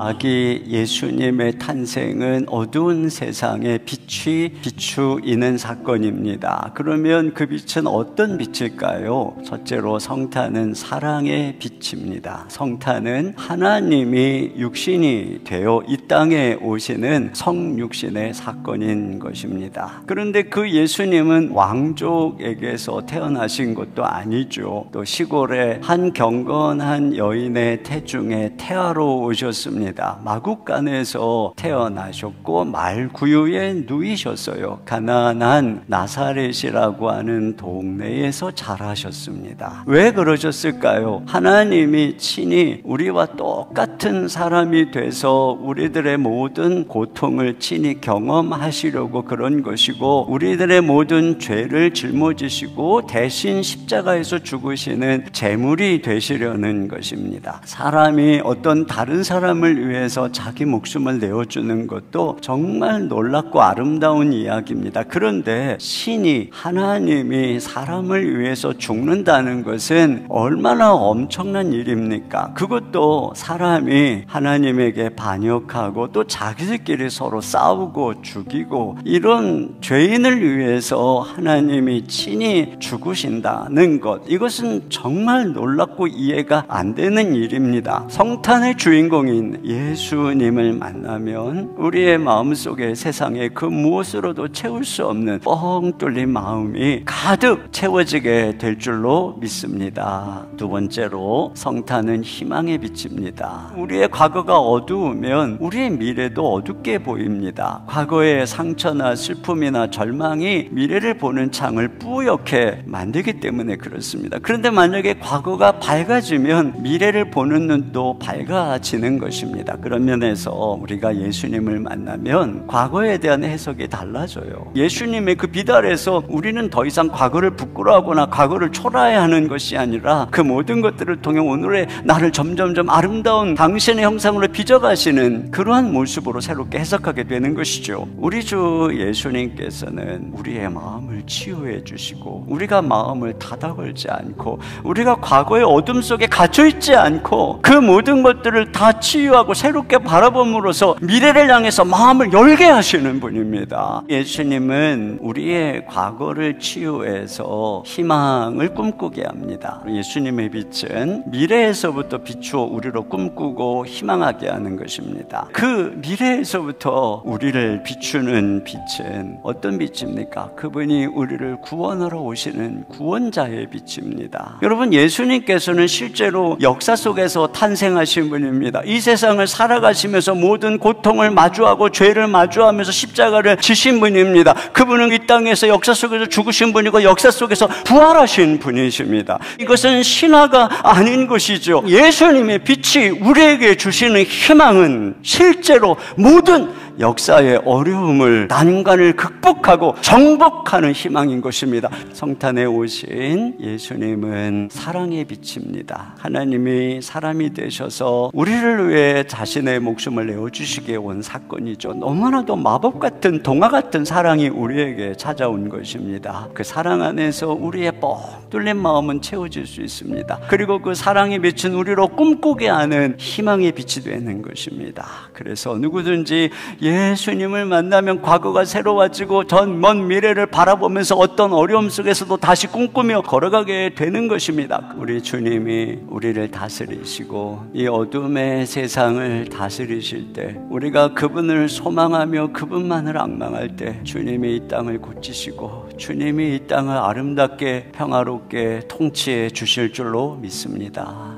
아기 예수님의 탄생은 어두운 세상에 빛이 비추이는 사건입니다. 그러면 그 빛은 어떤 빛일까요? 첫째로 성탄은 사랑의 빛입니다. 성탄은 하나님이 육신이 되어 이 땅에 오시는 성육신의 사건인 것입니다. 그런데 그 예수님은 왕족에게서 태어나신 것도 아니죠. 또 시골의 한 경건한 여인의 태중에 태아로 오셨습니다. 마국간에서 태어나셨고 말구유에 누이셨어요. 가난한 나사렛이라고 하는 동네에서 자라셨습니다. 왜 그러셨을까요? 하나님이 친히 우리와 똑같은 사람이 돼서 우리들의 모든 고통을 친히 경험하시려고 그런 것이고, 우리들의 모든 죄를 짊어지시고 대신 십자가에서 죽으시는 제물이 되시려는 것입니다. 사람이 어떤 다른 사람을 위해서 자기 목숨을 내어주는 것도 정말 놀랍고 아름다운 이야기입니다. 그런데 신이, 하나님이 사람을 위해서 죽는다는 것은 얼마나 엄청난 일입니까? 그것도 사람이 하나님에게 반역하고 또 자기들끼리 서로 싸우고 죽이고, 이런 죄인을 위해서 하나님이 친히 죽으신다는 것, 이것은 정말 놀랍고 이해가 안 되는 일입니다. 성탄의 주인공인 예수님을 만나면 우리의 마음속에 세상에 그 무엇으로도 채울 수 없는 뻥 뚫린 마음이 가득 채워지게 될 줄로 믿습니다. 두 번째로 성탄은 희망의 빛입니다. 우리의 과거가 어두우면 우리의 미래도 어둡게 보입니다. 과거의 상처나 슬픔이나 절망이 미래를 보는 창을 뿌옇게 만들기 때문에 그렇습니다. 그런데 만약에 과거가 밝아지면 미래를 보는 눈도 밝아지는 것입니다. 그런 면에서 우리가 예수님을 만나면 과거에 대한 해석이 달라져요. 예수님의 그 빛 아래서 우리는 더 이상 과거를 부끄러워하거나 과거를 초라해하는 것이 아니라 그 모든 것들을 통해 오늘의 나를 점점점 아름다운 당신의 형상으로 빚어가시는 그러한 모습으로 새롭게 해석하게 되는 것이죠. 우리 주 예수님께서는 우리의 마음을 치유해 주시고, 우리가 마음을 닫아걸지 않고, 우리가 과거의 어둠 속에 갇혀있지 않고 그 모든 것들을 다 치유하고 새롭게 바라봄으로써 미래를 향해서 마음을 열게 하시는 분입니다. 예수님은 우리의 과거를 치유해서 희망을 꿈꾸게 합니다. 예수님의 빛은 미래에서부터 비추어 우리로 꿈꾸고 희망하게 하는 것입니다. 그 미래에서부터 우리를 비추는 빛은 어떤 빛입니까? 그분이 우리를 구원하러 오시는 구원자의 빛입니다. 여러분, 예수님께서는 실제로 역사 속에서 탄생하신 분입니다. 이 세상을 살아가시면서 모든 고통을 마주하고 죄를 마주하면서 십자가를 지신 분입니다. 그분은 이 땅에서 역사 속에서 죽으신 분이고 역사 속에서 부활하신 분이십니다. 이것은 신화가 아닌 것이죠. 예수님의 빛이 우리에게 주시는 희망은 실제로 모든 역사의 어려움을, 난관을 극복하고 정복하는 희망인 것입니다. 성탄에 오신 예수님은 사랑의 빛입니다. 하나님이 사람이 되셔서 우리를 위해 자신의 목숨을 내어주시기에 온 사건이죠. 너무나도 마법 같은, 동화 같은 사랑이 우리에게 찾아온 것입니다. 그 사랑 안에서 우리의 뻥 뚫린 마음은 채워질 수 있습니다. 그리고 그 사랑의 빛은 우리로 꿈꾸게 하는 희망의 빛이 되는 것입니다. 그래서 누구든지 예수님을 만나면 과거가 새로워지고 전 먼 미래를 바라보면서 어떤 어려움 속에서도 다시 꿈꾸며 걸어가게 되는 것입니다. 우리 주님이 우리를 다스리시고 이 어둠의 세상을 다스리실 때, 우리가 그분을 소망하며 그분만을 앙망할 때 주님이 이 땅을 고치시고 주님이 이 땅을 아름답게 평화롭게 통치해 주실 줄로 믿습니다.